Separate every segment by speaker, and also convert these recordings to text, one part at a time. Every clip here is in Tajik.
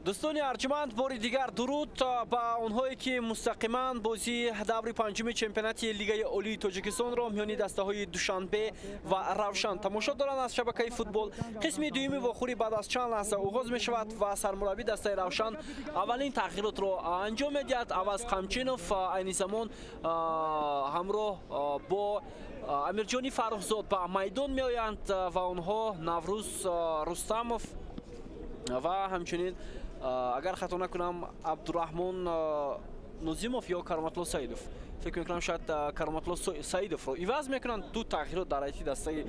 Speaker 1: دوستان ارجمند باری دیگر درود با اونهایی که مستقیما بازی دور پنجم چمپیونات لیگ عالی تاجیکستان را میان دسته های دوشنبه و روشن تماشا دارند از شبکه فوتبال. قسم دوم واخوری بعد از چند لحظه آغاز می شود و سرمربی دسته روشن اولین تغییرات را انجام میدهد. عوض قمچینوف این زمان همراه با امیرجانی فرخزاد به میدان می آیند و اونها نوروز رستموف و همچنین اگر خطا نکنم عبدالرحمن نظیموف یا کرامت الله سعیدوف، فکر میکنم شاید کرامت الله سعیدوف رو عوض میکنن. دو تغییرات در ایتی دسته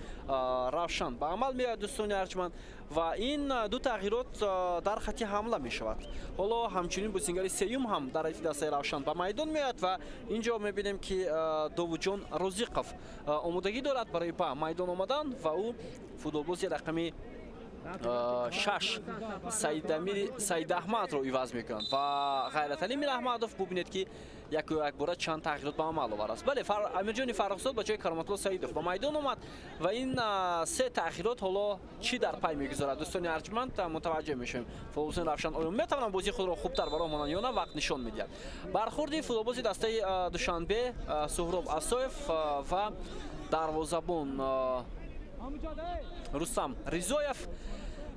Speaker 1: روشن به عمل میاد دوستان ارجمند و این دو تغییرات در خط حمله میشود. حالا همچنین بازیگر سوم هم در ایتی دسته روشن به میدان میاد و اینجا میبینیم که داوودجان رزیقوف آمادگی دارد برای به میدان آمدن و او فوتبالباز رقمی 6 سعید احمد رو عوض میکنند و غیرتعلی میراحمدوف ببینید که یک بار چند تغییرات به عمل آورد است. بله، امیرجانی فرخزاد با جای کرامت الله سعیدوف به میدان آمد و این سه تغییرات حالا چی در پی میگذارد دوستان ارجمند متوجه میشیم. فوتبالباز روشن آیا میتونن بازی خود را خوبتر برامون یا نه وقت نشان میدهد. برخورد فوتبالباز دسته دوشنبه سهراب اسایف و دروازه‌بان رستم ریزایف.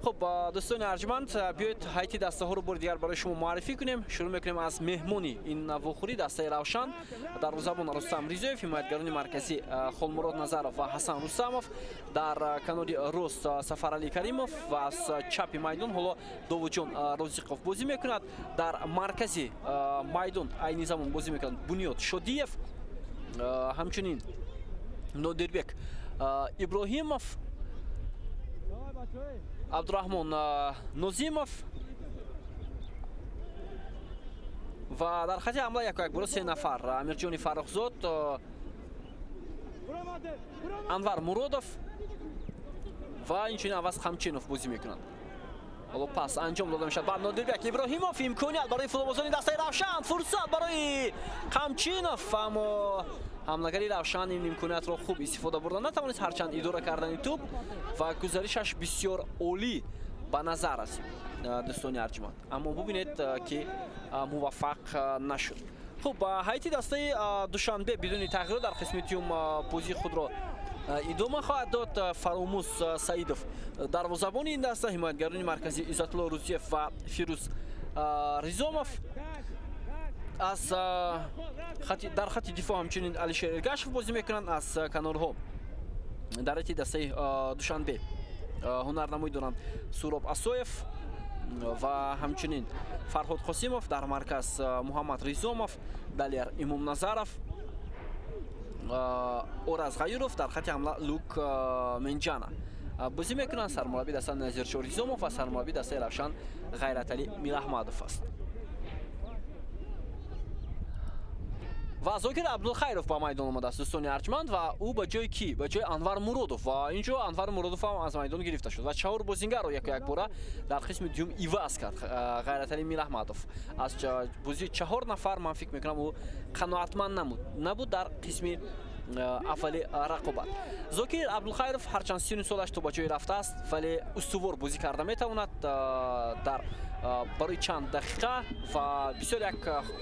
Speaker 1: خب دوستان ارجمند بیایید هیئت دسته ها رو بار دیگر برای شما معرفی کنیم. شروع میکنیم از مهمونی این واخوری دسته روشن دروازه‌بان رستم ریزایف، حمایتگران مرکزی خالمراد نظرов و حسن رستموف، در کناری راست سفرعلی کریموف و از چپ میدان حالا داوودجان رزیقوف بازی میکند. در مرکزی میدان این زمان بازی میکند بنیاد شادیف، همچنین نادربک ابراهیموف، عبدالرحمن نظیموف و در خط حمله یک بار سه نفر امیرجانی فرخزاد، انور مرادوف و اینچنین عوض قمچینوف بازی میکنند. حالا پس انجام داده میشد بعد نادربک ابراهیموف امکانیت برای فوتبالبازان دسته روشن، فرصت برای قمچینوف اما حملگری روشن این امکانیت را خوب استفاده بردن نتوانست هرچند اداره کردن توپ و گزارشش بسیار عالی به نظر است دوستان ارجمند، اما ببینید که موفق نشد. خب هیئت دسته دوشنبه بدون تغییر در قسم دوم بازی خود را ادامه خواهد داد. فراموز سعیدوف دروازه‌بان این دسته، حمایتگران مرکزی عزت الله روزیف و فیروز ریزاموف، از در خط دفاع همچنین علیشیر ارگاشف بازی میکنند. از کنارها در ایتی دسته دوشنبه هنرنمایی دارند سهراب اسایف و همچنین فرهاد قاسیموف، در مرکز محمد ریزاموف، دلیر امام نظرов، اورز غیوروف، در خط حمله لوک منجانا بازی میکنند. سرمربی دسته نظیرشاه ریزاموف و سرمربی دسته روشن غیرتعلی میراحمدوف است. و زاکر عبدالخیرов با میدان آمده است دوستان ارجمند و او به جای کی؟ به جای انور مرادوف و اینجا انور مرادوف هم از میدان گرفته شد و چهار بازیگر رو یک بار در قسم دوم عوض کرد. غیرتعلی میراحمدوف از بازی 4 نفر من فکر میکنم او قناعتمند نبود در قسم اول رقابت. زاکر عبدالخیرов هرچند 30 سالش تو به جای رفته است ولی استوار بازی کرده میتواند در برای چند دقیقه و بسیار یک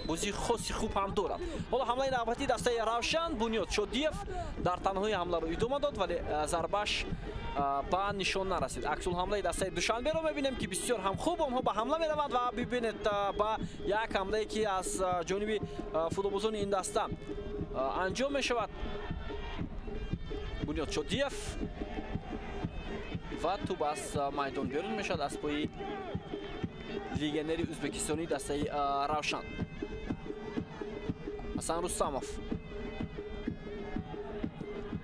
Speaker 1: بازی خاصی خوب هم دارد. حالا حمله رقابتی دسته روشن بنیاد شادیف در تنهایی حمله رو ادامه داد ولی ضربش به نشان نرسید. عکس الحمله دسته دوشنبه رو میبینیم که بسیار هم خوب اونها به حمله میروند و ببینید با یک حمله که از جانب فوتبالبازان این دسته انجام میشود. بنیاد شادیف و توپ از میدان بیرون میشد از پای لیگنری ازبکستانی دسته روشن. حسن رستموف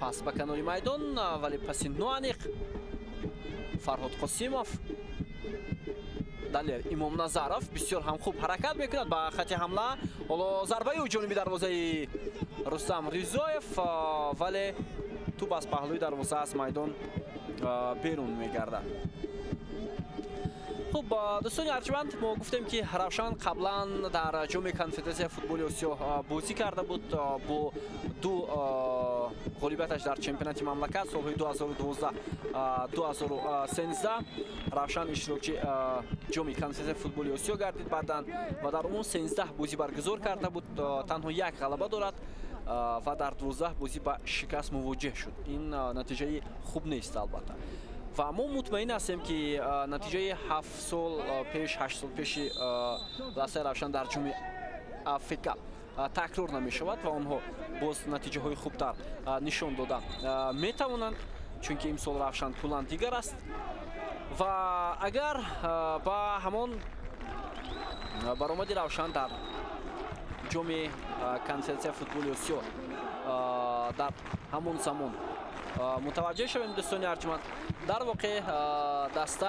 Speaker 1: پس به کناری میدان ولی پس نوانیق. فرهاد قاسیموف، دلیر امام نظرов بسیار هم خوب حرکت میکند به خط حمله. حالا ضربه او جانبی دروازه رستم ریزایف ولی توپ از پهلوی دروازه از میدان بیرون میگردد. خب دوستان ارجمند ما گفتیم که روشن قبلا در جام کنفدراسیون فوتبال آسیا بازی کرده بود با دو غالبیتش در چمپیونات مملکت سالهای 2012 2013 равшан اشتراکچی جام کنفرانسی فوتبال آسیا گردید بعداً و در عموم 13 بازی برگزار کرده بود تنها یک غلبه دارد و در 12 بازی با شکست مواجه شد این نتیجه خوب نیست البته و ما مطمئن هستیم که نتیجه 7 سال پیش 8 سال پیش دسته равшан در جام افریقا تکرار نمی شود و آنها باز نتیجه های خوبتر نشان دادن می توانند چون که امسال равшан کلاً دیگر است و اگر با همان برآمد равшан در جام کنفرانسی فوتبال آسیا در همون زمان متوجه شویم دوستان ارجمند در واقع دسته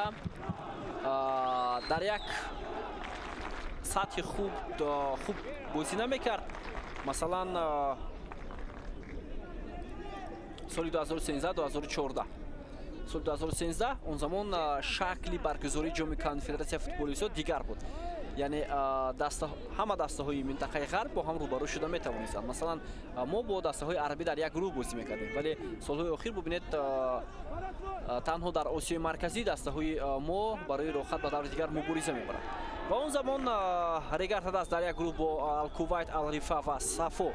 Speaker 1: در یک سطح خوب بازی نمیکرد مثلا سال 2013 2014 سال 2013 اون زمان شکلی برگزاری جام کنفدراسیون فوتبال آسیا دیگر بود یعنی همه دسته های منطقه غرب با هم روبرو شده میتوانستند مثلا ما با دسته های عربی در یک گروه بازی میکردیم ولی سالهای اخیر ببینید تنها در آسیای مرکزی دسته های ما برای راحت به دور دیگر مبارزه میبرند و اون زمان ریگارد دست در یک گروه با الکویت الریفا و صفو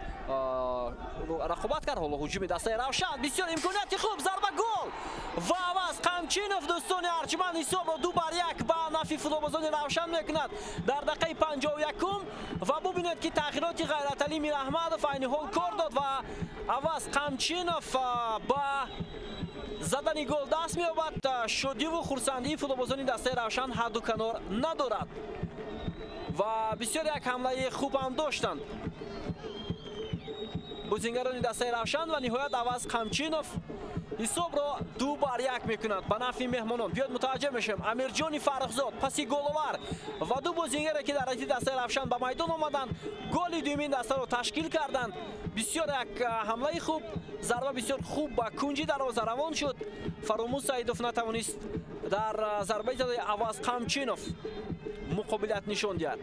Speaker 1: رقابت کرد حالا هجوم دسته равшан بسیار امکانیت خوب ضربه گل و عوض قمچینوف دوستان ارجمند حساب را 2-1 به نفع فوتبالبازان равшан میکند در دقیقه 51 و ببینید که تغییرات غیرتعلی میر احمدов عین حال کار داد و عوض قمچینوف با زدن گل دست می‌یابد شادی و خرسندی فوتبالبازان دسته равшан حد و کنار ندارد و بسیار یک حمله خوب هم داشتند بازیگران دسته равшан و نهایت عوض قمچینوف حساب را 2-1 میکند به نفع مهمانان بیاد متوجه میشیم امیرجان فرخزاد پسی گل‌آور و دو بازیگر که در دسته равшан به میدان آمدند گل دومین دسته را تشکیل کردند بسیار یک حمله خوب ضربه بسیار خوب با کنجی دروازه روان شد فراموش سعیدوف نتوانست در ضربه زده عوض قمچینوف مقابلت نشان دهد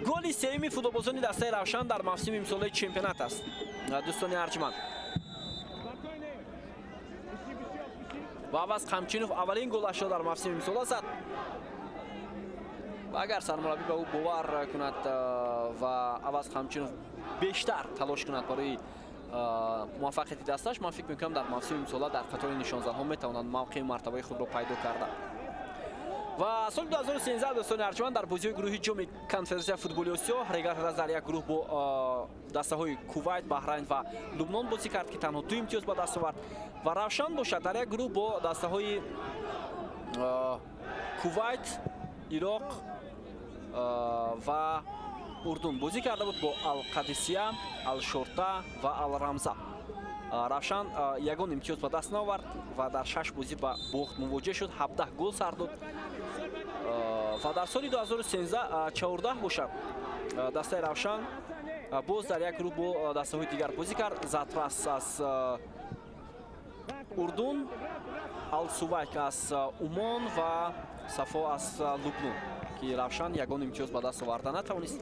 Speaker 1: گل سوم فوتبالبازان دسته равшан در موسم امسال چمپیونات است دوستان ارجمند و عوض قمچینوف اولین گلش را در موسم امسال زد و اگر سرمربی به او باور کند و عوض قمچینوف بیشتر تلاش کند برای موفقیت دستش من فکر میکنم در موسم امسال در قطار نشانزنها میتوانند موقع مرتبه خود را پیدا کرده و سال 2013 دوستان ارجمند در بازی گروهی جام کنفرانسی فوتبال آسیا ریگارد در یک گروه با دسته های کویت، بحرین و لبنان بازی کرد که تنها 2 امتیاز به دست آورد و равшан باشد در یک گروه با دسته های کویت، عراق و اردن بازی کرده بود با القادسیه، الشرطه و الرمزه равшан یگان امتیاز به دست نآورد و در 6 بازی با باخت مواجه شد 17 گل سر داد و در سال 2013 14 باشد دسته равшан باز در یک گروه با دسته های دیگر بازی کرد زاتراس از اردن السوایک از عمان و صفا از لبنان که равшан یگان امتیاز به دست آوردن نتوانست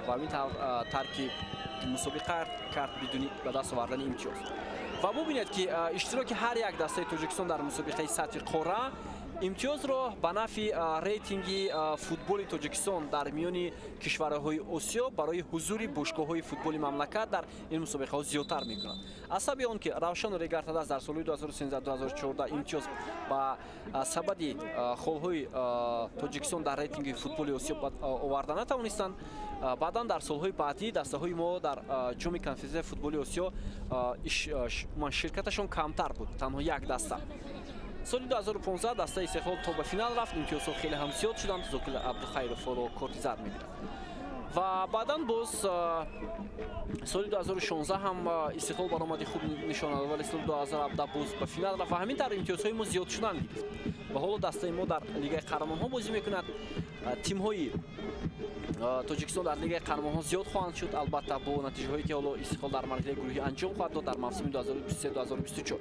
Speaker 1: و این ترکیب مسابقه کرد بدون به دست آوردن امتیاز و ببینید که اشتراک هر یک دسته تاجیکستان در مسابقه سطح قاره امتیاز را به نفع ریتینگ فوتبال تاجیکستان در میان کشورهای آسیا برای حضور باشگاه‌های فوتبال مملکت در این مسابقه ها زیادتر می‌کند. علاوه آن که равшан و ریگارد در سال 2013 2014 امتیاز با سبب خالهای تاجیکستان در ریتینگ فوتبال آسیا آوردن نتوانستند بعدا در سالهای بعدی دسته‌های ما در جام کنفرانسی فوتبال آسیا شرکتشون کمتر بود تنها یک دسته سال 2015 دسته استقلال تا به فینال رفت امتیازها خیلی هم زیاد شدند زوکل عبدالخیرов رو کورتیزر میگیرد و بعدا باز سال 2016 هم استقلال برآمدی خوب نشان داد ولی سال 2017 باز به فینال رفت و همین طور امتیازهای ما زیاد شدن گرفت و حالا دسته ما در لیگ قهرمانان بازی میکند تیم‌های تاجیکستان در لیگ قهرمانان زیاد خواهند شد البته با نتیجه‌هایی که حالا استقلال در مرحله گروهی انجام خواهد داد در موسم 2023 2024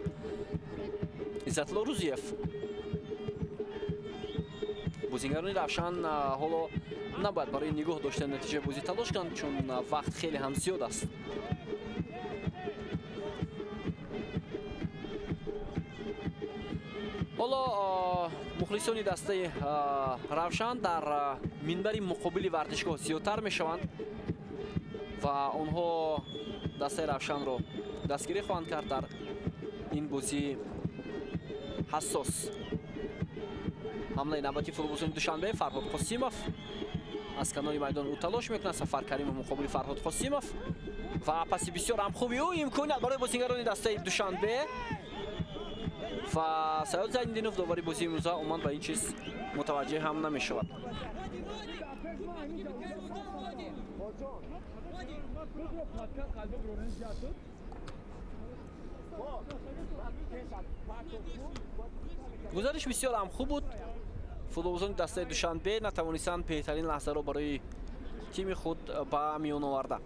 Speaker 1: عزت‌الله روزیف бозингарони равшан ҳоло набояд барои нигоҳ доштани натиҷаи бозӣ талош кунанд, чун вақт хеле ҳам зиёд аст. ҳоло мухлисони дастаи равшан дар минбари муқобили варзишгоҳ зиёдтар мешаванд ва онҳо дастаи равшанро дастгирӣ хоҳанд кард дар ин бозии ҳассос. ҳамлаи навбати футболбозони Душанбе. Фарҳод Қосимов аз канори майдон ӯ талош мекунад. Сафар Каримов муқобили Фарҳод Қосимов ва паси бисёр ҳам хуби ӯ имконият барои бозингарони дастаи Душанбе ва Саёд Зайниддинов довари бозии имрӯза умуман ба ин чиз мутаваҷҷеҳ ҳам намешавад. гузариш бисёр ҳам хуб буд. футболбозони дастаи Душанбе натавонистанд беҳтарин лаҳзаро барои тими худ ба миён оварда.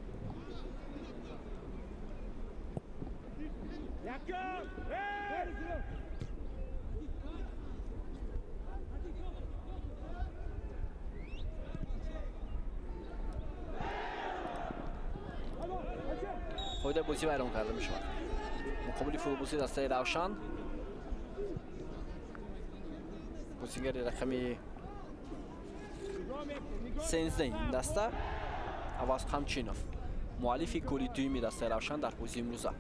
Speaker 1: қоидаи бозӣ вайрон карда мешавад. муқобили футболбозии дастаи Равшан. бозингари рақами 13 даста Аваз Қамчинов муаллифи голи дуюми дастаи Равшан дар бозии имрӯза.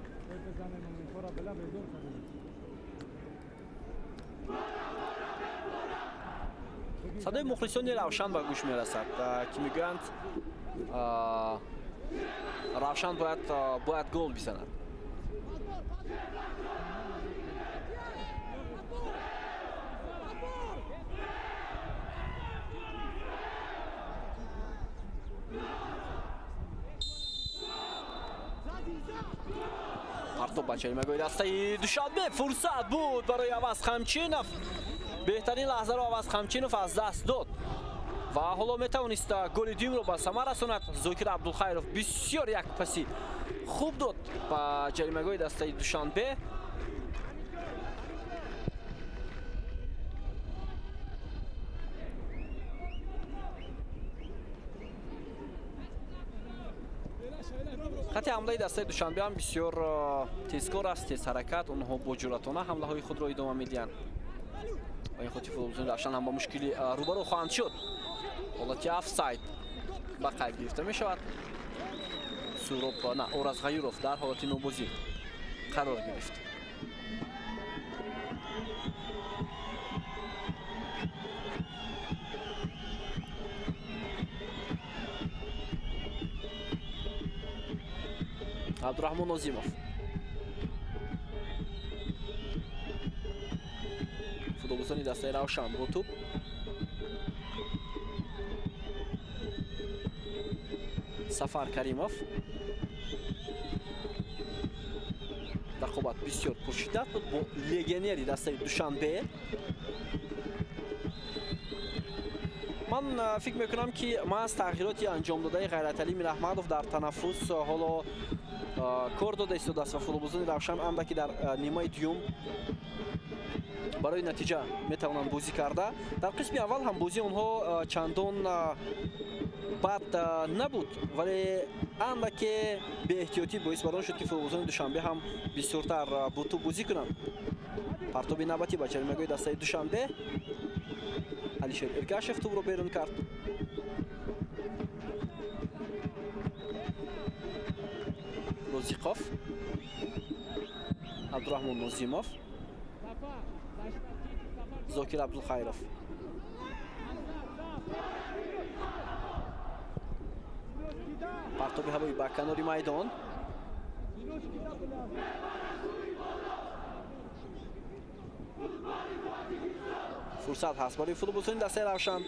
Speaker 1: садои мухлисони Равшан ба гӯш мерасад ки мегӯянд Равшан бояд гол бизанад. партоб ба ҷаримагоҳи дастаи Душанбе. фурсат буд барои Аваз Қамчинов. беҳтарин лаҳзаро Аваз Қамчинов аз даст дод ва ҳоло метавонист голи дуюмро ба самар расонад. Зокир Абдулхайров бисёр як паси хуб дод ба ҷаримагоҳи дастаи Душанбе. хати ҳамлаи дастаи Душанбе ҳам бисёр тезкор аст, тезҳаракат. онҳо бо ҷуръатона ҳамлаҳои худро идома медиҳанд. ба ин хотир футболбозони Равшан ҳам ба мушкили рӯбарӯ хоҳанд шуд. ҳолати офсайд ба қайд гирифта мешавад. Суроб на Ораз Ғаюров дар ҳолати нобозӣ қарор гирифт. Абдураҳмон Нозимов. футболбозони дастаи Равшан бо туп. Сафар Каримов. рақобат бисёр пуршиддат буд бо легионери дастаи Душанбе. ман фикр мекунам ки маҳз тағйироти анҷомдодаи Ғайратали Мираҳмадов дар танаффус ҳоло кор дода истодааст ва футболбозони Равшан андаки дар нимаи дуюм барои натиҷа метавонанд бозӣ карда. дар қисми аввал ҳам бозии онҳо чандон бад набуд, вале андаке беэҳтиётӣ боис бар он шуд ки футболбозони Душанбе ҳам бисёртар бо туп бозӣ кунанд. партоби навбатӣ ба ҷаримагоҳи дастаи Душанбе. Алишер Эргашев тупро берун кард. Розиқов. Абдураҳмон Нозимов. Зокир Абдулхайров. партоби ҳавоӣ ба канори майдон. фурсат ҳаст барои футболбозони дастаи Равшан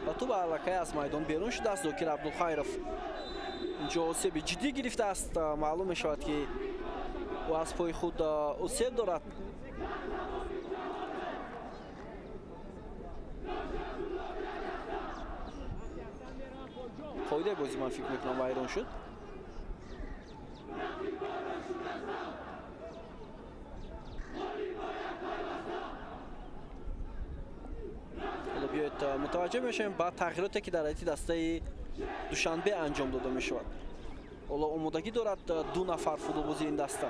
Speaker 1: ва ту ба аллакай аз майдон берун шудааст. Зокир Абдулхайров инҷо осеби ҷиддӣ гирифтааст. маълум мешавад ки ӯ аз пои худ осеб дорад. қоидаи бозӣ ман фикр мекунам вайрон шуд. ҳоло биёед متوجه میشیم با تغییراتی که در ایتی دسته دوشنبه انجام داده می شود. حالا آمادگی دارد 2 نفر فوتبالبازی این دسته.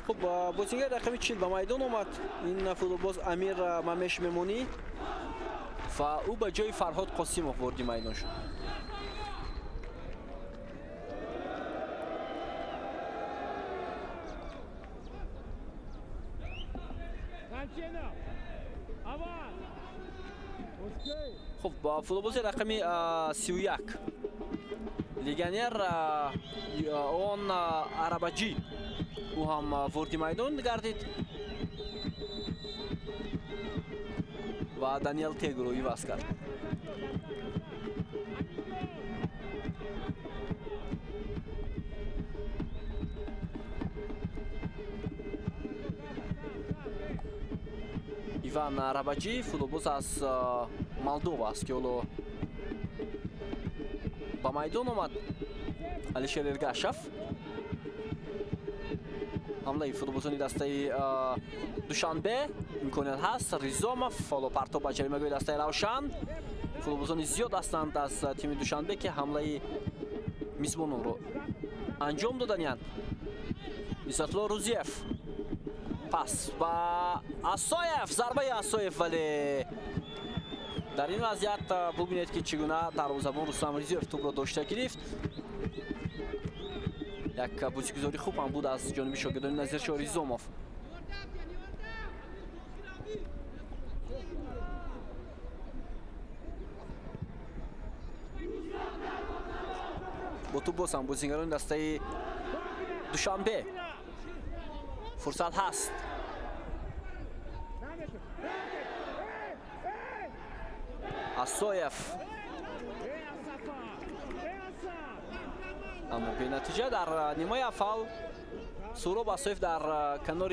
Speaker 1: خب بازیگر رقم 40 به میدان آمد. این فوتبالباز امیر ممش میمونی و او به جای فرهاد قاسموف وارد میدان شد. خب با فوتبالباز رقم 31 لیگنر اون عربجی او هم وارد میدان گردید و دانیل تگرو عوض کرد. ایوان عربجی فوتبالباز از مالدووا است که اولو با میدان آمد. علیشیر ارگاشف حمله فوتبالبازی دسته دوشنبه امکانیت هست. ریزوموف حالا پرتاب به جریمه‌گاه دسته روشن. فوتبالبازان زیاد هستند از تیم دوشنبه که حمله میزبانان رو انجام دادند. عزت‌الله روزیف پاس با اسایف، ضربه اسایف، ولی در این وضعیت ببینید که چگونه دروازه‌بان رستم روزیف توپ را داشته گرفت. یک بازیگزاری خوب هم بود از جانب شاگردان نظیر ریزوموف. با توپ باز هم بازیگران دسته دوشنبه فرصت هست. اسایف اما به نتیجه در نیمه اول سهراب اسایف در کنار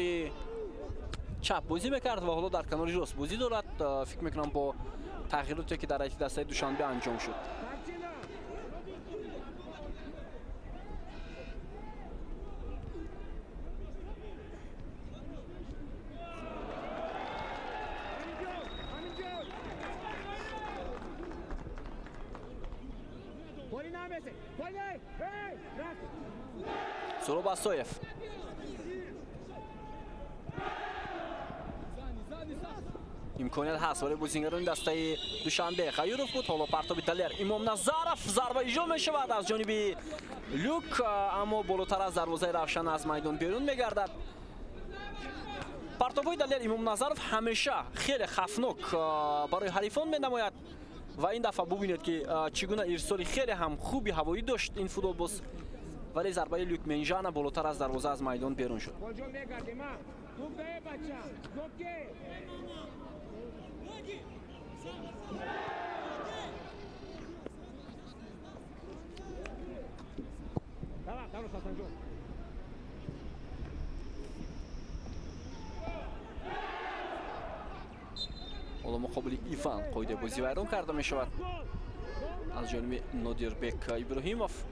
Speaker 1: چپ بازی میکرد و حالا در کنار راست بازی دارد. فکر میکنم با تغییراتی که در ایتی دسته دوشنبه انجام شد. سهراب اسایف امکانیت هست برای بازیگران دسته دوشنبه. خیروف بود، حالا پرتاب دلیر امام نظرف، ضربه اجرا می شود از جانب لوک اما بالاتر از دروازه روشن از میدان بیرون میگردد. پرتاب‌های دلیر امام نظرف همیشه خیلی خفناک برای حریفان می نماید و این دفعه ببینید که چگونه ارسالی خیلی هم خوبی هوایی داشت این فوتبالباز، ولی ضربه لوک منژان بالاتر از دروازه از میدان بیرون شد. حالا مقابل ایوان قاعده بازی ویران کرده می شود از جانب نادیربک ابراهیموف.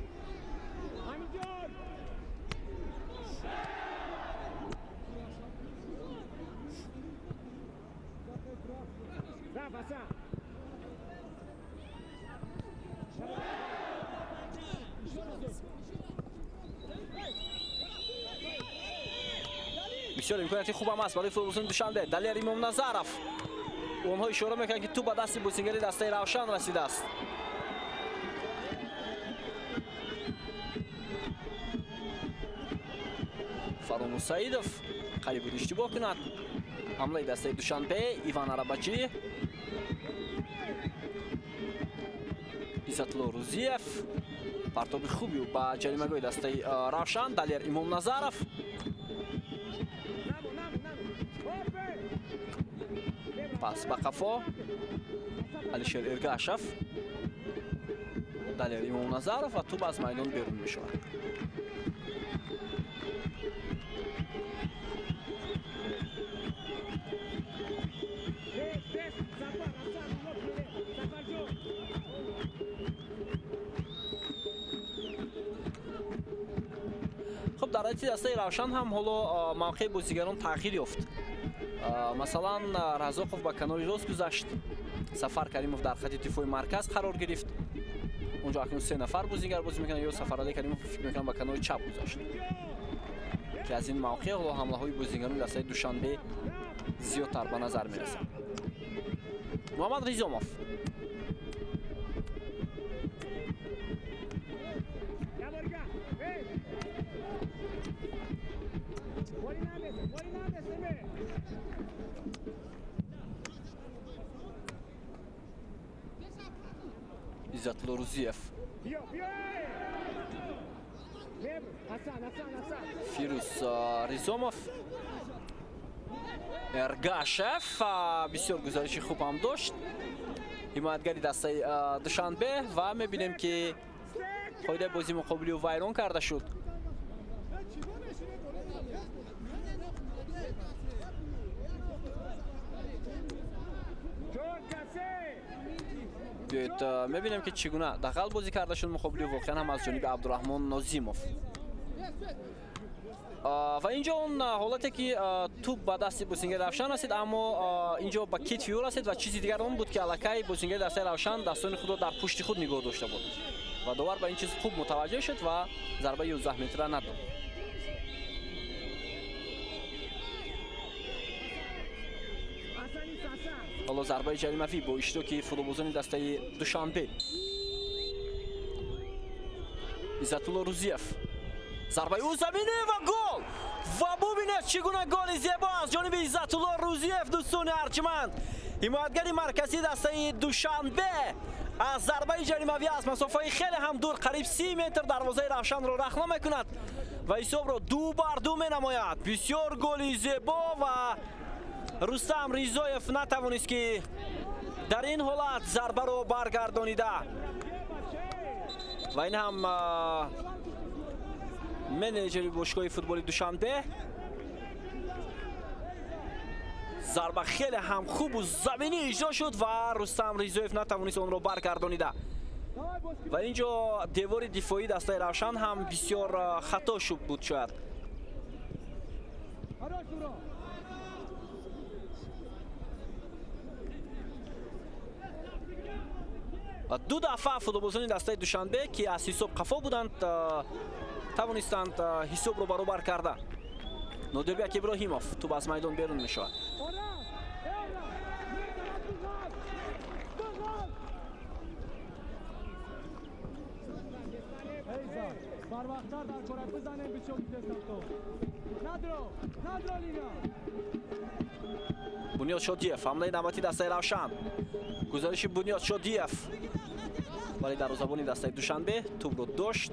Speaker 1: بسیار امکانیتی خوب هم است برای فوتبالبازان دوشنبه. دلیر امام نظرف اونها اشاره میکنن که تو به دست بازیگری دسته روشن رسیده است. فراموش سعیدوف قریب بود اشتباه کند. حمله دسته دوشنبه ایوان عربچی، عزت‌الله روزیف پرتاب خوبی و با جریمه‌گاه دسته روشن. دلیر امام نظرف پاس به قفا علیشیر ارگاشف، دلیر امام نظرف و توپ از میدان بیرون می شود. خب дар ҳолати дастаи равшан ҳам ҳоло мавқеи бозигарон тағйир ёфт. Масалан, Разоқов ба канори рост гузашт. Сафар Каримов дар хати дифои марказ қарор гирифт. اونجا اکنون 3 نفر بازیگر بازی میکنن. یا سفرعلی کریمов فکر میکنم با کنار چپ گذاشت که از این موقع حمله های بازیگران دسته دوشنبه زیادتر به نظر میرسه. محمد ریزوموف İzzatullo Ruziyev, Firuz Rizomov, Ergashev بسیار گزارش خوب هم داشت. حمایتگری دسته دوشنبه و میبینیم که قاعده بازی مقابلی رو ویران کرده شد. میبینیم که چگونه دقل بازی کرده شد مقابلی واقعا هم از جانب عبدالرحمن نازیموف. و اینجا اون حالتی که توپ به دست بازیگر روشن رسید، اما اینجا با کتفی او رسید و چیزی دیگر اون بود که الکی بازیگر دسته روشن دستان خود در پشت خود نگاه داشته بود و داور به این چیز خوب متوجه شد و ضربه 11 متره نداد. حالا ضربه جریمه‌ای با اشتراک فوتبالبازان دسته دوشنبه. عزت‌الله روزیف، ضربه او زمینه و گل. و ببینید چگونه گل زیبا از جانب عزت‌الله روزیف دوستان ارجمند. حمایتگر مرکزی دسته دوشنبه از ضربه جریمه‌ای از مسافت خیلی هم دور، قریب 30 متر دروازه روشن را رخنه میکند و حساب را 2-2 مینماید. بسیار گل زیبا و رستم ریزایف نتوانست که در این حالت ضربه رو برگردانیده و این هم منیجر باشگاه فوتبال دوشنبه. ضربه خیلی هم خوب و زمینی اجرا شد و رستم ریزایف نتوانست اون رو برگردانیده و اینجا دیوار دفاعی دسته روشن هم بسیار خطا شد بود شاید. دو دفعه فوتبالبازان دسته دوشنبه که از حساب خفا بودند توانستند حساب رو برابر کرده. نادربیک ابراهیموف توپ از میدان بیرون می شود. بنیاد شادیف، حمله نوبتی دسته روشن، گزارش بنیاد شادیف ولی دروازه‌بان دسته دوشنبه توپ رو داشت.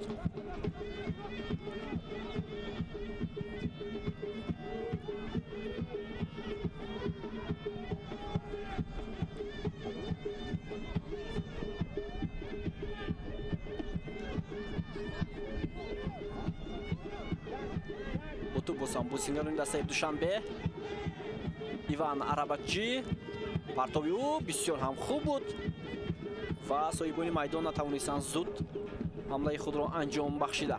Speaker 1: با توپ بازم بازیگران دسته دوشنبه. ایوان عربکچی، پرتابی او بسیار هم خوب بود و صاحبان میدان نتوانستند زود حمله خود را انجام بخشیده.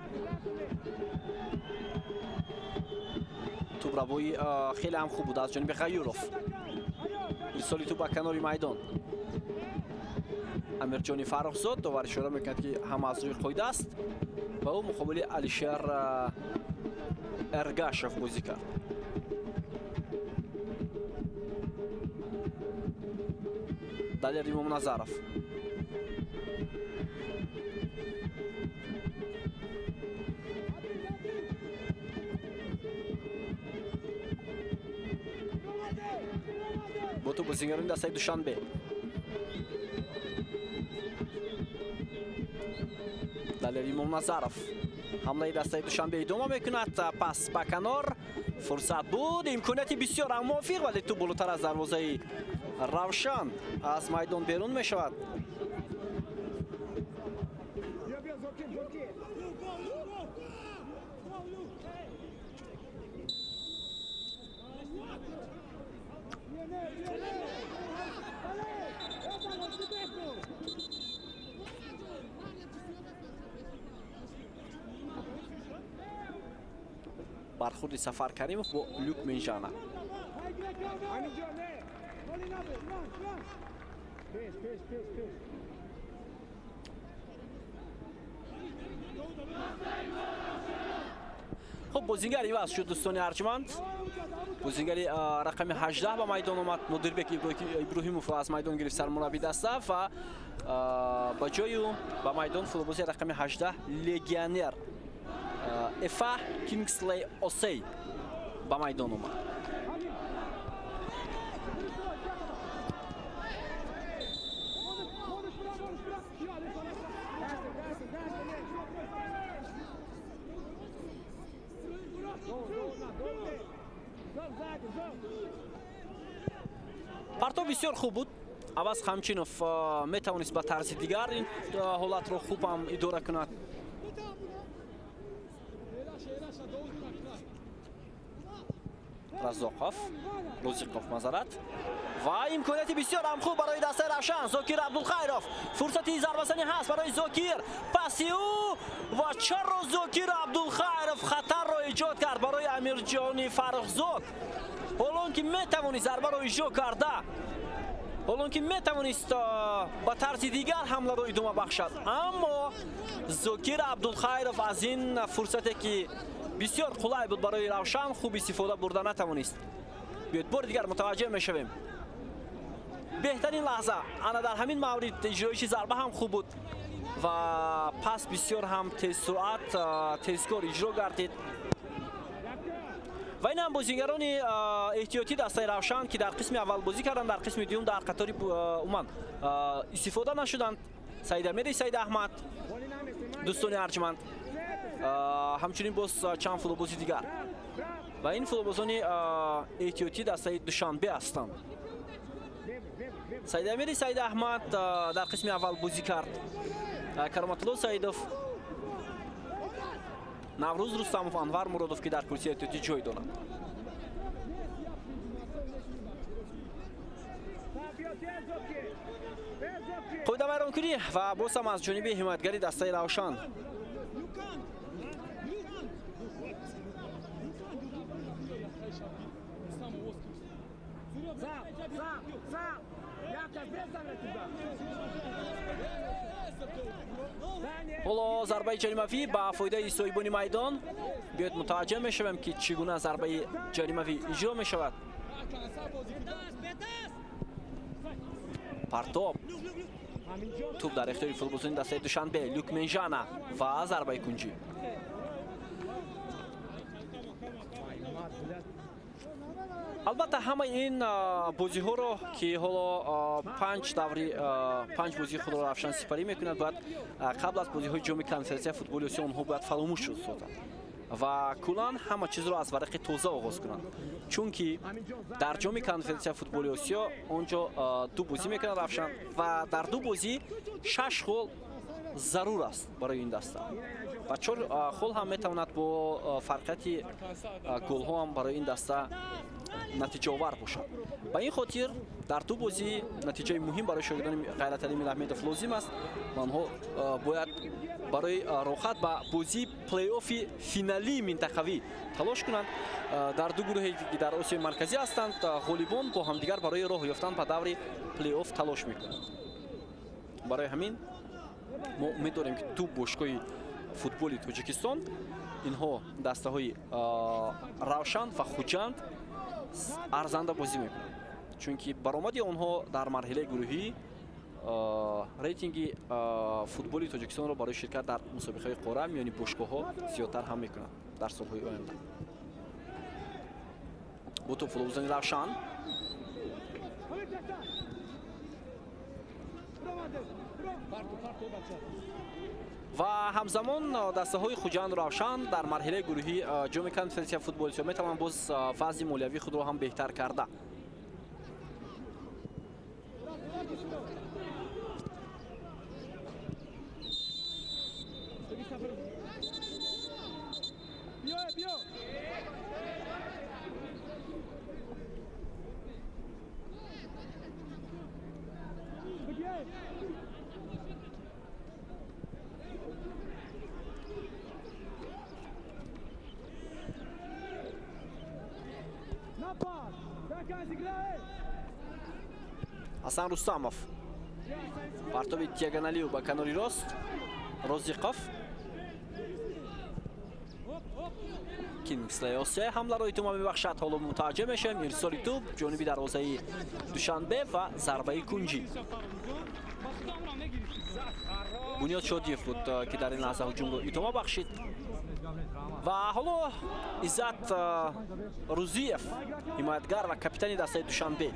Speaker 1: توپ روی خیلی هم خوب بود از جانب غیوروف. ارسال توپ به کنار میدان. امیرجان فرخزاد داور اشاره میکند که هم از روی قاعده است و او مقابل علیشیر ارگاشف بازی کرد. Далее Римом Назаров. با تو بازیگران دسته دوشنبه. Далее Римом Назаров. حمله دسته دوشنبه ادامه میکند. پس به کنار فرصت بود، امکانیتی بسیار موفق ولی تو بالاتر از دروازه روشن از میدان بیرون می شود. бархурди Сафар Каримов бо Люк Менжана. خب بازیگر عوض شد دوستان ارجمند. بازیگر رقم 18 با میدان اومد. نودربک ابراهیموف از میدان گرفت، سرمربی دسته و با جای او با میدان فوتبالیست رقم 18 لگیونر افا کینگسلی اوسی با میدان اومد. партов бисёр хуб буд. аваз хамчинов метавонист ба тарзи дигар ин ҳолатро хуб ҳам идора кунад. разоқов розиқов мазарат ва имконияти бисёр ҳам хуб барои дастаи равшан. зокир абдулхайров, фурсати зарбазанӣ ҳаст барои зокир, паси ӯ ва чаро зокир абдулхайров хатарро эҷод кард барои амирҷони фаррухзод. ҳолон ки метавонист зарбаро иҷро карда, ҳолон ки метавонист ба тарзи дигар ҳамларо идома бахшад, аммо зокир абдулхайров аз ин фурсате ки бисёр қулай буд барои равшан хуб истифода бурда натавонист. биёед бори дигар мутаваҷҷеҳ мешавем. беҳтарин лаҳза ана дар ҳамин маврид иҷроиши зарба ҳам хуб буд ва пас бисёр ҳам тезсуръат тезкор иҷро гардид. ва ин ҳам бозигарони эҳтиётӣ дастаи равшан ки дар қисми аввал бозӣ карданд, дар қисми дуюм дар қатори умуман истифода нашуданд. саидамири саидаҳмад, дӯстони арҷманд, ҳамчунин боз чанд футболбози дигар ва ин футболбозони эҳтиётӣ дастаи душанбе ҳастанд. саидамири саидаҳмад дар қисми аввал бозӣ кард. кароматулло саидов, наврӯз рустамов, анвар муродов ки дар курсии эҳтиётӣ ҷой доранд. қоида вайронкунӣ ва боз ҳам аз ҷониби ҳимоятгари дастаи равшан. ҳоло зарбаи ҷаримавӣ ба фоидаи соҳибони майдон. биёед мутаваҷҷеҳ мешавем ки чӣ гуна зарбаи ҷаримавӣ иҷро мешавад. партоб туп дар ихтиёри футболбозони дастаи душанбе, Люк Менжана ва зарбаи кунҷӣ. албатта ҳамаи ин бозиҳоро ки ҳоло панҷ бозии худро равшан сипарӣ мекунад, бояд қабл аз бозиҳои ҷоми конференсияи футболи осиё онҳо бояд фаромӯш созанд ва куллан ҳама чизро аз варақи тоза оғоз кунанд. чунки дар ҷоми конференсияи футболи осиё онҷо ду бозӣ мекунад равшан ва дар ду бозӣ 6 хол зарур аст барои ин даста ва 4 хол ҳам метавонад бо фарқияти голҳо ҳам барои ин даста натиҷаовар бошад. ба ин хотир дар ду бозӣ натиҷаи муҳим барои шогирдони Ғайраталӣ Мираҳмедов лозим аст. онҳо бояд барои рохат ба бозии плей-оффи финалии минтақавӣ талош кунанд. дар ду гурӯҳе ки дар осиёи марказӣ ҳастанд, ғолибон бо ҳамдигар барои роҳ ёфтан ба даври плей-офф талош мекунанд. барои ҳамин мо умед дорем ки ду бошгоҳи футболи Тоҷикистон, инҳо дастаҳои равшан ва хуҷанд арзанда бозӣ мекунанд, чунки баромади онҳо дар марҳилаи гурӯҳӣ рейтинги футболи Тоҷикистонро барои ширкат дар мусобиқаҳои қорра миёни бошгоҳҳо зиёдтар ҳам мекунад дар солҳои оянда. бо ту футболбозони равшан ва ҳамзамон дастаҳои хуҷанду равшан дар марҳилаи гурӯҳӣ ҷоми конференсияи футболи осиё метавонанд боз вазъи молиявии худро ҳам беҳтар карда. Hasan Rustamov. Partovi diagonaliu ba kanori rost. Roziqov. Kingsley hamlaро итома мебахшад. ҳоло мутаваҷҷеҳ мешавем ирсоли тӯб ҷониби дарвозаи Душанбе ва зарбаи кунҷӣ. Бунёд Шодиев буд ки дар ин лаҳза ҳуҷумро итома бахшид. Ва ҳоло Иззат Рӯзиев ҳимоятгар ва капитани дастаи Душанбе.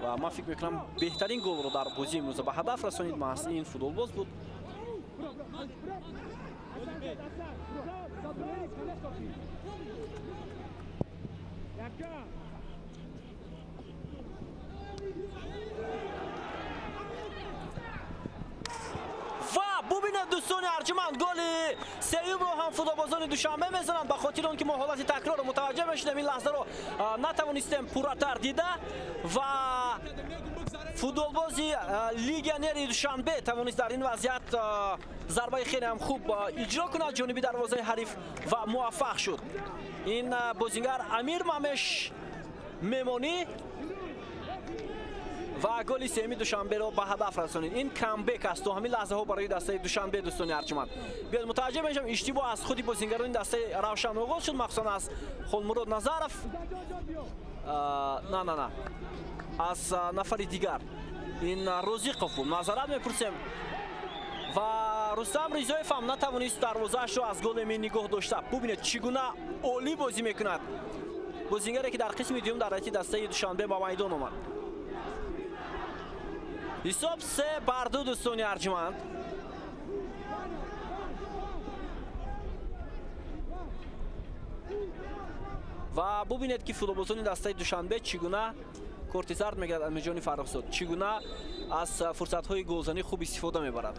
Speaker 1: Ва ман фикр мекунам беҳтарин голро дар бозии имрӯза ба ҳадаф расонид маҳз ин футболбоз буд. ва бубинед дӯстони арҷуманд голи сеюмро ҳам футболбозони Душанбе мезананд. ба хотири он ки мо ҳолати такрорро мутаваҷҷеҳ мешудем, ин лаҳзаро натавонистем пурратар дида ва футболбози легионери Душанбе тавонист дар ин вазъият зарбаи хеле ҳам хуб иҷро кунад ҷониби дарвозаи ҳариф ва муваффақ шуд. ин бозингар Амир Мамеш мемонӣ ва голи сеюми Душанберо ба ҳадаф расонид. ин камбек аст ҳамин лаҳзаҳо барои дастаи Душанбе. дӯстони арҷуманд биёд мутаваҷҷеҳ мешавем иштибоҳ аз худи бозингарони дастаи Равшан оғоз шуд, махсусан аз Холмурод Назаров. на аз нафари дигар ин Розиқов буд. мазорат мепурсем. ва Рустам Ризоев ҳам натавонист дарвозаашро аз голе ми нигоҳ дошта. бубинед чӣ гуна олӣ бозӣ мекунад бозингаре ки дар қисми дуюм дар ҳайати дастаи Душанбе ба майдон омад. ҳисоб 3-2 дӯстони арҷуманд. ва бубинед ки футболбозони дастаи Душанбе чӣ гуна корти зард мегирад Амирҷони Фаррухзод, чӣ гуна аз фурсатҳои голзанӣ хуб истифода мебарад.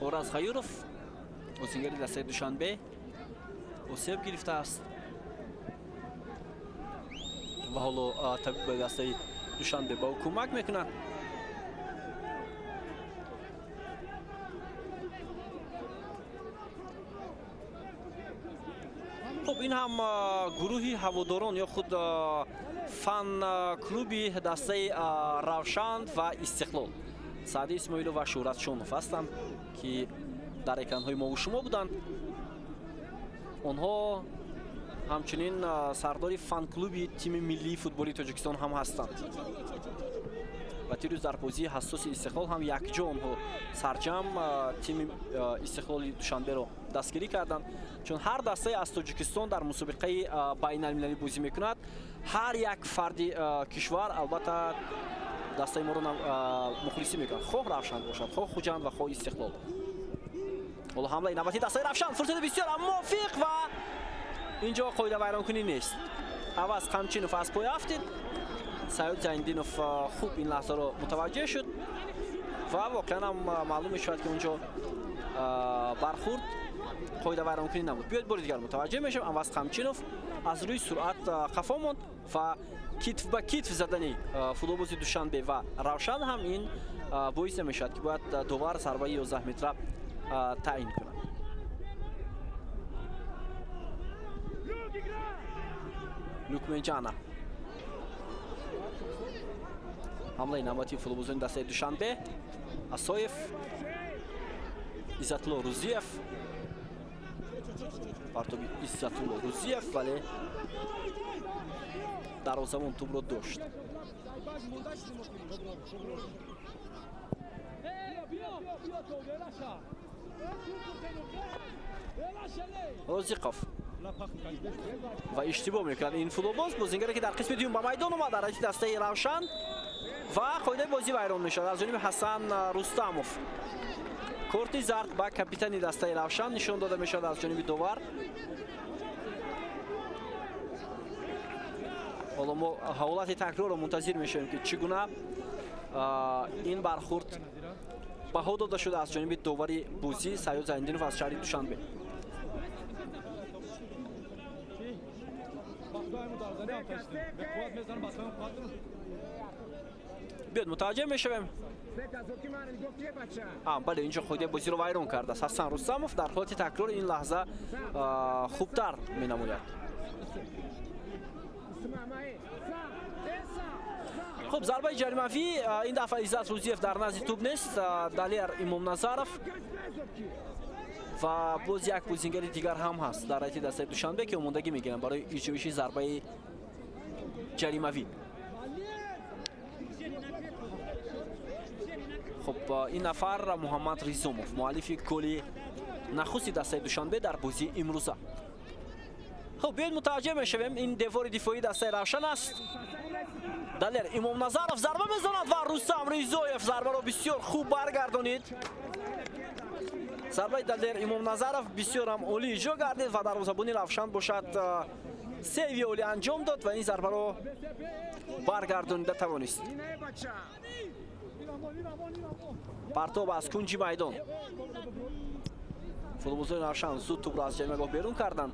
Speaker 1: Ораз Ғаюров бозингари дастаи Душанбе осеб гирифтааст ва ҳоло табиби дастаи Душанбе ба ӯ кӯмак мекунад. хуб ин ҳам гурӯҳи ҳаводорон ё худ фан клуби дастаи Равшан ва Истиқлол. Саъди Исмоилов ва Шӯҳрат Шонов ҳастанд ки дар экранҳои мову шумо буданд. онҳо ҳамчунин сардори фан-клуби тими миллии футболи Тоҷикистон ҳам ҳастанд. ва тирӯз дар бозии ҳассоси Истиқлол ҳам якҷо онҳо сарҷам тими Истиқлоли Душанберо дастгирӣ карданд, чун ҳар дастае аз Тоҷикистон дар мусобиқаи байналмилалӣ бозӣ мекунад. ҳар як фарди кишвар албатта дастаи моро мухлисӣ мекунад, хоҳ Равшан бошад, хоҳ Хуҷанд ва хоҳ Истиқлол. ҳоло ҳамлаи навбатии дастаи Равшан, фурсати бисёр мувофиқ ва инҷо қоидавайронкунӣ нест. аваз Қамчинов аз пой афтид. Саёд Зайндинов хуб ин лаҳзаро мутаваҷҷеҳ шуд ва воқеан ҳам маълум мешавад ки онҷо бархурд қоидавайронкунӣ набуд. биёед бори дигар мутаваҷҷеҳ мешавем. аваз Қамчинов аз рӯи суръат хафо монд ва китф ба китф задани футболбози Душанбе ва Равшан ҳам ин боис мешавад ки бояд довар зарбаи 11 метра таъин кунад. Лукменҷана ҳамлаи навбатии футболбозони дастаи Душанбе. Асоев, Иззатулло Рӯзиев, партоби Иззатулло Рӯзиев, вале дарвозабон тӯбро дошт. Розиқов ва иштибоҳ мекунад ин футболбоз. бозингаре ки дар қисми дуюм ба майдон омад дар ҳайати дастаи Равшан ва қоидаи бозӣ вайрон мешавад аз ҷониби Ҳасан Рустамов. корти зард ба капитани дастаи Равшан нишон дода мешавад аз ҷониби довар. ҳоло мо ҳолати такрорро мунтазир мешавем ки чӣ гуна ин бархурд баҳо дода шуда аз ҷониби довари бозӣ Саёд Зайндинов аз шаҳри Душанбе. بیاد متوجه میشویم. بله اینجا خودی بازی رو ویران کرده است حسن رستموف. در حالت تکرار این لحظه خوبتر می نماید. خب ضربه جریمه‌ای این دفعه عزت روزیف در نزد توپ نیست. دلیر امام نظرов و باز یک بازیگر دیگر هم هست در حیط دسته دوشنبه که امادگی میگیرن برای ایجابی ضربه جریمه‌ای. خب این نفر محمد ریزوموف مؤلف گل نخستی دسته دوشنبه در بازی امروزه. خب بیاید متوجه میشویم این دیوار دفاعی دسته روشن است. دلیر امام نظرов ضربه میزند و رستم ریزویف ضربه رو بسیار خوب برگردانید. ضربه دلیر امام نظرов بسیار هم عالی اجرا گردید و دروازه‌بان روشن باشد سیوی عالی انجام داد و این ضربه رو برگردانیده توانست. پرتاب از کنج میدان. فوتبال‌بازان روشن زود توپ را از جریمه‌گاه بیرون کردند.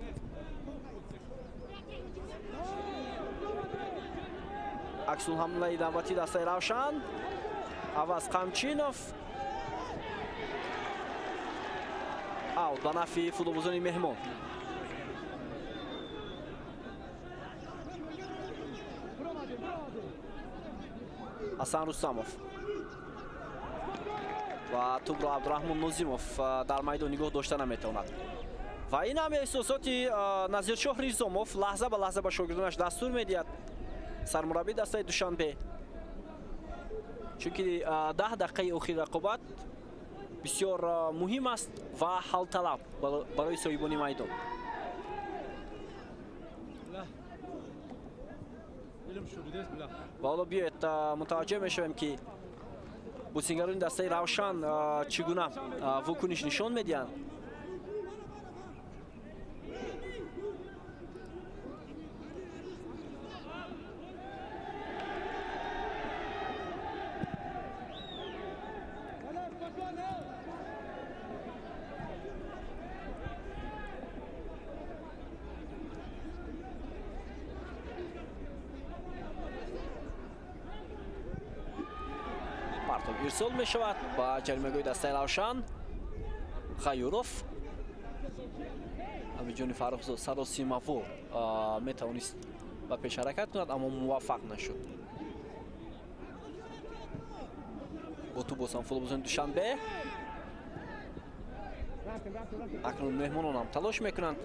Speaker 1: عکس‌العمل حمله دعوتی دسته روشن. عوض قمچینوف. اوت به نفع فوتبال‌بازان مهمان. حسن رستموف و توپ را عبدالرحمن نظیموف در میدان نگاه داشته نمیتواند و این هم احساسات نظیرشاه ریزوموف لحظه به لحظه به شاگردانش دستور میدهد. سرمربی دسته دوشنبه چونکه 10 دقیقه اخیر رقابت بسیار مهم است و حل طلب برای صاحبان میدان. و حالا بیایید متوجه میشویم که بازیگران دسته روشن چگونه واکنش نشان میدهند. پرتاب ارسال می شود با جریمه‌گاه دسته روشن. خیوروف امیجانی فرخزاد 130 مفور می توانست به پیش حرکت کند اما موفق نشد. با تو بازم فوتبال‌بازان دوشنبه اکنون مهمانان هم تلاش میکنند.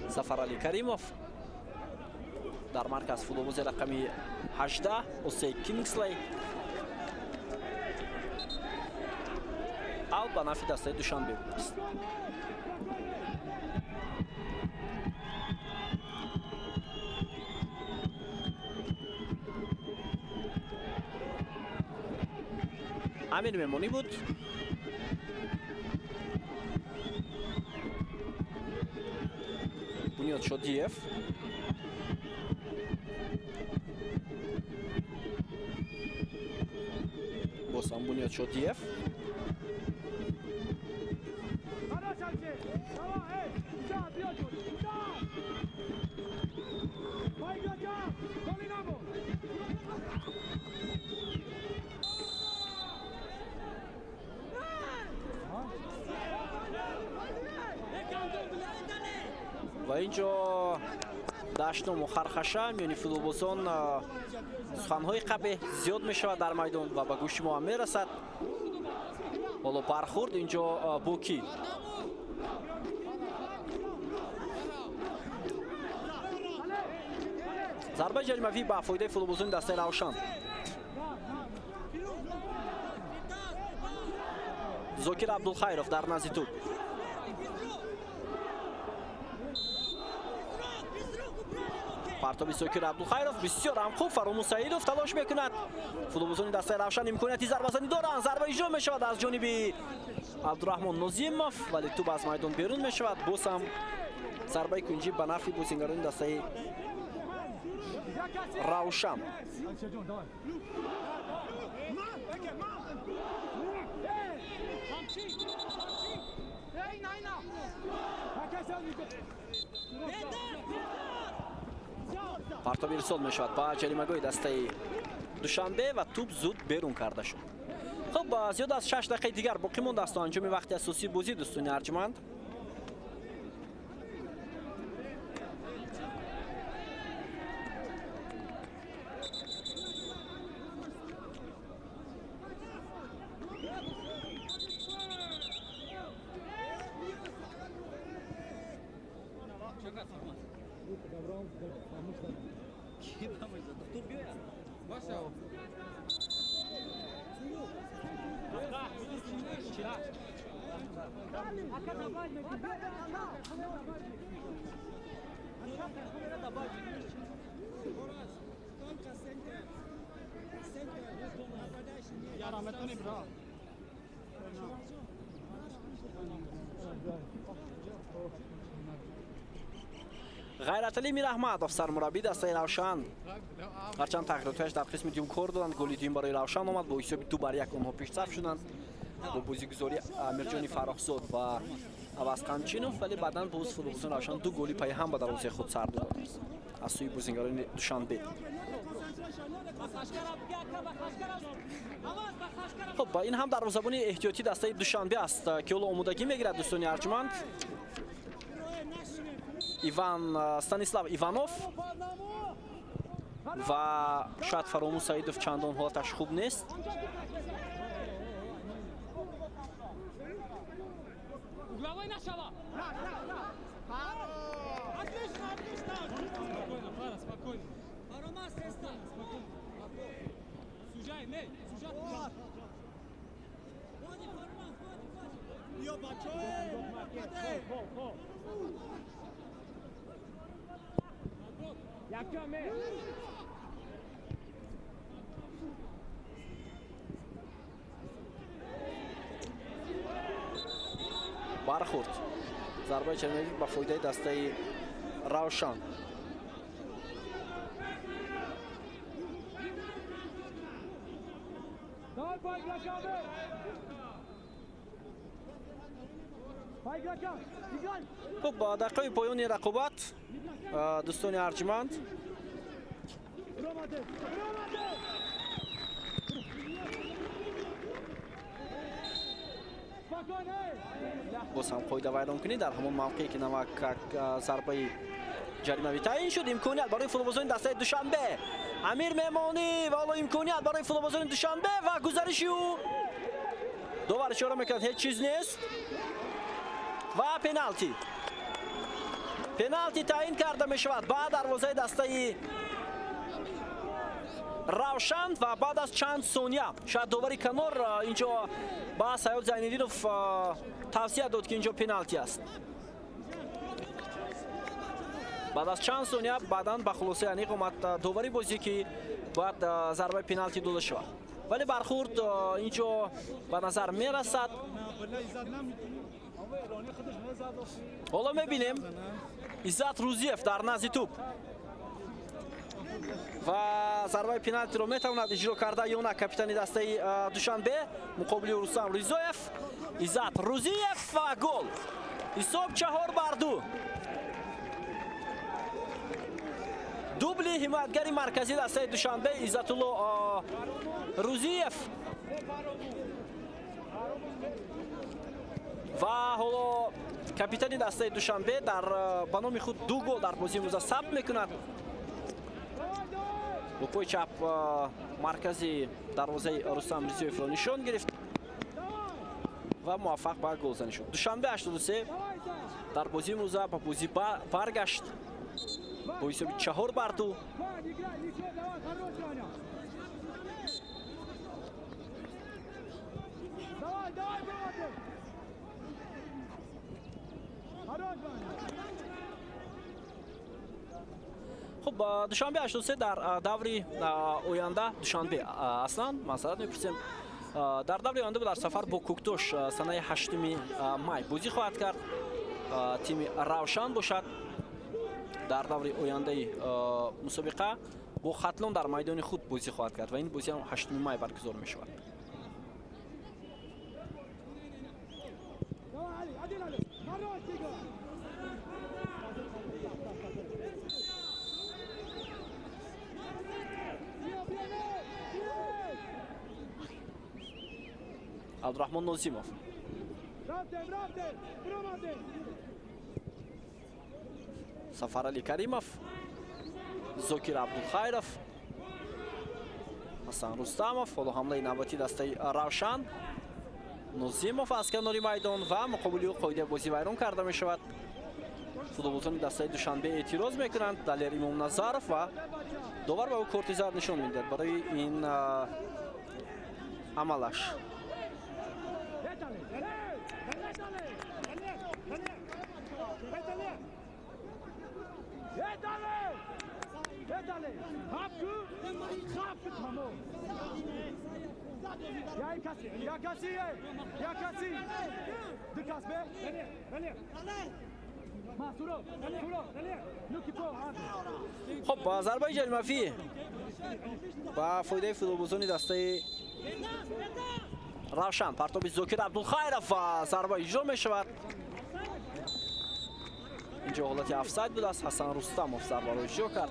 Speaker 1: ظفرعلی کریموف در مرکز فوتبال‌باز رقمی 18 اوسی کینگسلی اوت به نفع دسته دوشنبه است. امیر مهمانی بود. بنیاد شادیف بازم بنیاد شادیف و اینجا دشنام و خرخشه میانی فوتبال‌بازان سخنهای قبیح زیاد می شود در میدان و به گوش ما هم می رسد. حالا برخورد اینجا بوکی ضربه جریمه‌ای به فایده فوتبال‌بازان دسته روشن. زاکر عبدالخیرов در نزد توپ. پرتاب زاکر عبدالخیرov بسیار هم خوب فراموش سعیدوف تلاش میکند. فوتبال‌بازان دسته روشن امکانیتی ضربه زنی دارند. ضربه اجرا میشود از جانب عبدالرحمن نظیموف ولی توپ از میدان بیرون میشود. باز هم ضربه کنجی به نفع بازیگران دسته روشن. پرتاب ارسال میشود با جریمه‌گاه دسته душанбе ва туп зуд берун карда шуд. хуб зиёд аз 6 дақиқаи дигар боқӣ мондааст то анҷоми вақти асосии бозӣ дӯстони арҷманд. ғайраталӣ мираҳмадов сармураббии дастаи равшан ҳарчанд тағйиротҳояш дар қисми дуюм кор доданд, голи дуюм барои равшан омад, бо ҳисоби 2-1 онҳо пешсаф шуданд бо бозигузори амирҷони фарохзод ва аваз қамчинов, вале баъдан боз футболбозони равшан 2 голи пайҳам ба дарвозаи худ сар доданд аз сӯи бозингарони душанбе. хуб ин ҳам дарвозабони эҳтиёти дастаи душанбе аст ки ҳоло омодагӣ мегирад дӯстони арҷманд. Станислав Иванов ва шояд Фаромӯз Саидов чандон ҳолаташ хуб нест. бархурд зарбаи чармавӣ ба фоидаи дастаи равшан. хуб ба дақиқаи поёни рақобат дӯстони арҷманд боз ҳам қоида вайронкунӣ дар ҳамон мавқеъе ки навак зарбаи ҷаримавӣ таъин шуд. имконият барои футболбозони дастаи душанбе, амир мемонӣ ва ҳоло имконият барои футболбозони душанбе ва гузариши ӯ довар ишора мекунад ҳеҷ чиз нест ва пеналти таъин карда мешавад ба дарвозаи дастаи равшан ва баъд аз чанд сония шояд довари канор инҷо ба Саёд Зайниддинов тавсия дод ки инҷо пеналти аст. баъд аз чанд сония баъдан ба хулосаи аниқ омад довари бозӣ ки бояд зарбаи пеналти дода шавад, вале бархурд инҷо ба назар мерасад. ҳоло мебинем Иззат Рӯзиев дар назди туп ва зарбаи пеналтиро метавонад иҷро карда ё на капитани дастаи душанбе муқобили Рустам Ризоев. Иззат Рӯзиев ва гол. ҳисоб 4-2. дубли ҳимоятгари марказии дастаи душанбе Иззатулло Рӯзиев ва ҳоло капитани дастаи душанбе дар ба номи худ 2 гол дар бозии имрӯза сабт мекунад. бо пои чап маркази дарвозаи Рустам Ризоевро нишон гирифт ва муваффақ ба голзанӣ шуд. душанбе 83 дар бозии имрӯза ба бозӣ баргашт бо ҳисоби 4-2. хуб душанбе 83 дар даври оянда душанбе аслан масъалат мепурсем дар даври оянда дар сафар бо Куктош санаи 8 май бозӣ хоҳад кард. тими равшан бошад дар даври ояндаи мусобиқа бо Хатлон дар майдони худ бозӣ хоҳад кард ва ин бозӣ 8 май баргузор мешавад. Abdurahmon Nozimov. Safarali Karimov, Zokir Abdulxayrov, Hasan Rustamov. Holo ҳамлаи навбатӣ дастаи Равшан. Нозимов аз канори майдон ва муқобили ӯ қоидаи бозӣ вайрон карда мешавад. Футболбозони дастаи Душанбе эътироз мекунанд. Далер Имомназаров ва довар ба ӯ корти зард нишон медиҳад барои ин амалаш. خب با ضربه جریمه‌ای با فایده فوتبالبازان دسته روشن پرتاب زوکر عبدالخیرов و ضربه اجرا می شود. اینجا حالت افساید بود است. حسن رستمov ضربه را اجرا کرد.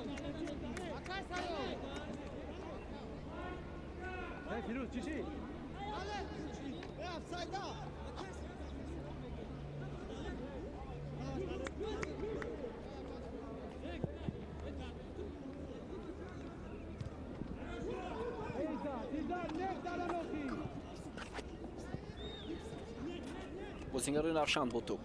Speaker 1: بازیگران روشن با توپ.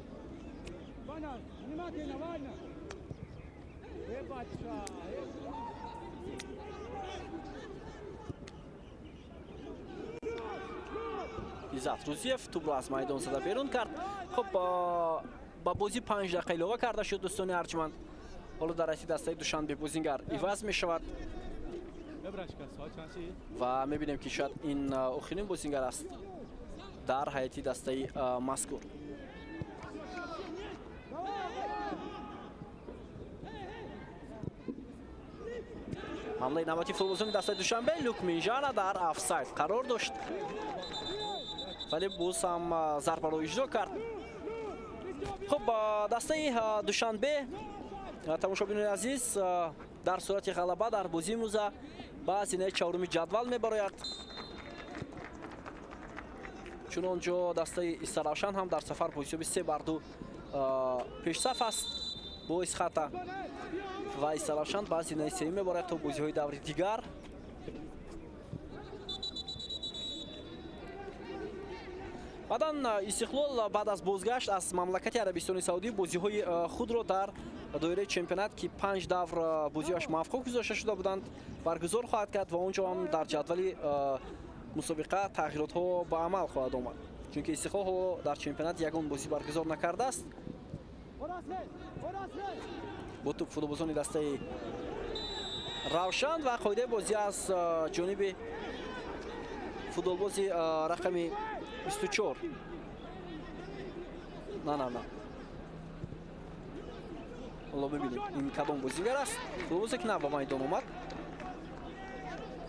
Speaker 1: عزت روزیف توپ رو از میدان زده بیرون کرد. خب با بازی 5 دقیقه ایلوه کرده شد دوستان ارجمند. حالا در رسید دسته دوشنبه بازیگر عوض می شود و می بینیم که شاید این آخرین بازیگر است در هیئت دسته مذکور. حمله نوبتی فوتبالبازان دسته دوشنبه لوکمینجانا در آفساید قرار داشت ولی باز هم ضربه را اجرا کرد. خب دسته دوشنبه تماشابینان عزیز در صورت غلبه در بازی موزه به زینه چهارم جدول میبراید. چنانچه دسته استراوشن هم در سفر پوزیسیون 3-2 پیشصف است با اسخطه و استراوشن به زینه سوم میبراید تا بازی های دور دیگر. بعداً استقلال بعد از بازگشت از مملکت عربستان سعودی بازی‌های خود را در دایره چمپیونات که 5 دور بازی‌اش موفق گذاشته شده بودند برگزار خواهد کرد و اونجا هم در جدول مسابقه تغییرات‌ها به عمل خواهد آمد چون که استقلال در چمپیونات یگان بازی برگزار نکرده است. با توپ فوتبالبازان دسته روشن و قاعده بازی از جانب فوتبالباز رقم 24. نه حالا ببینیم این کدام بازیگر است. فوتبالبازی که نه به میدان اومد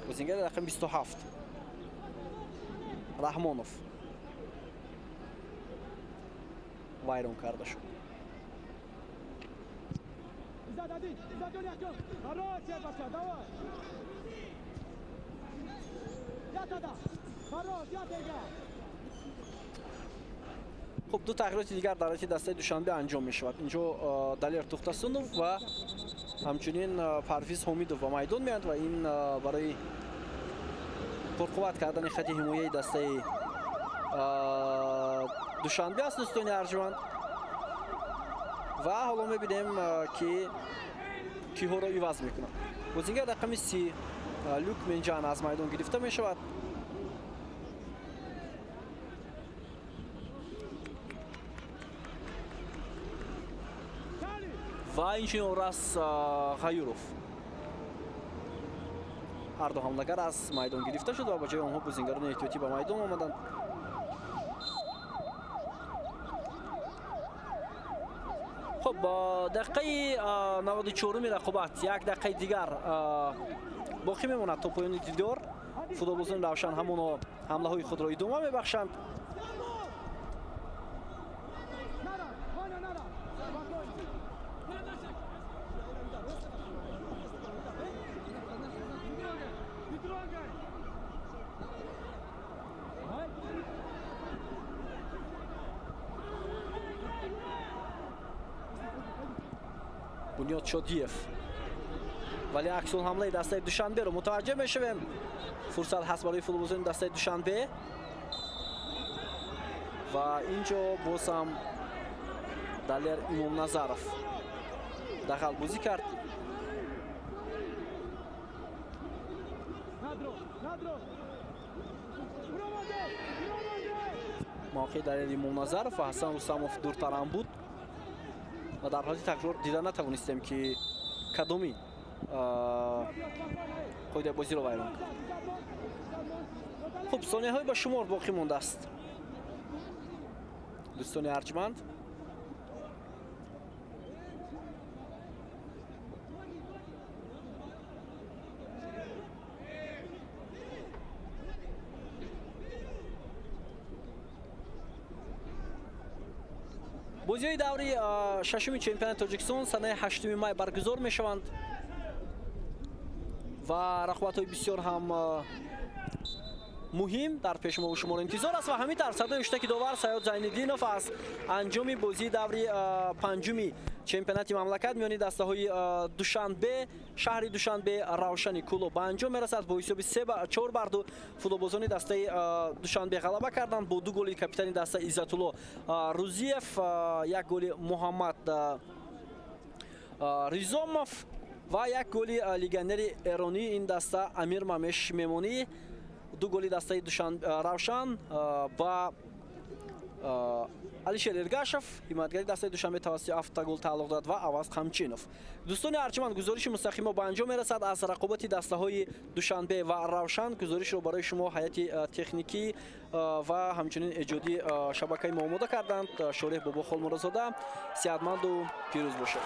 Speaker 1: بازیگر رقم 27 رحمانوف وایرون کرده شد. خب دو تغییرات دیگر در حالت دسته دوشنبه انجام می شود. اینجا دلیر توختاسونوف و همچنین پرویز حمیدوف با میدان میاند و این برای پرقوت کردن خط حمایه دسته دوشنبه است دوستان ارجمند. و حالا میبینیم که کیها را عوض میکنند. بازیگر رقم 30 لوکمینجان از میدان گرفته می شود. و اینچنین اورس غیوروف هر دو حمله‌گر از میدان گرفته شد و با جای آنها بازیگران احتیاطی به میدان آمدند. خب دقیقه 94 رقابت یک دقیقه دیگر باقی میماند تا پایان دیدار. فوتبالبازان روشن همون حمله های خود را ادامه میبخشند. بنیاد شادیف ولی عکس‌العمل حمله دسته دوشنبه رو متوجه میشویم. فرصت هست برای فوتبالبازان دسته دوشنبه و اینجا باز هم دلیر امام نظرف دخل بازی کرد. موقع دلیر امام نظرف و حسن رستموف دورتر هم بود و در حالی تکرار دیدن نتوانستیم که کدومی قاعده بازی رو ویران کرد. خب ثانیه های با شمار باقی مانده است. دوستان ارجمند بازی دوری ششم چمپیونات تاجیکستان سنه 8 مای برگزار می شوند و رقابت های بسیار هم مهم در پیش ما و شما انتظار است و همینطور صدای اشتکی داور سیاد زین‌الدینوف است. انجام بازی دوری پنجمی چمپیونات مملکت میانی دسته های دوشنبه شهر دوشنبه روشن کلوب به انجام میرسد. با حساب 3-4 بر 2 فوتبالبازان دسته دوشنبه غلبه کردند با 2 گل کاپیتان دسته عزت‌الله روزیف، 1 گل محمد ریزوموف و 1 گل لیگنر ایرانی این دسته امیر ممش میمونی. 2 گل دسته روشن با علیشیر ارگاشف حمایتگری دسته دوشنبه توسط 7 گل تعلق دارد و عوض قمچینوف. دوستان ارجمند گزارش مستقیم با انجام میرسد از رقابت دسته های دوشنبه و روشن. گزارش رو برای شما هیئت تکنیکی و همچنین ایجادی شبکه ما آماده کردند. شریف بابا خالمرزاده، سعادتمند و پیروز باشید.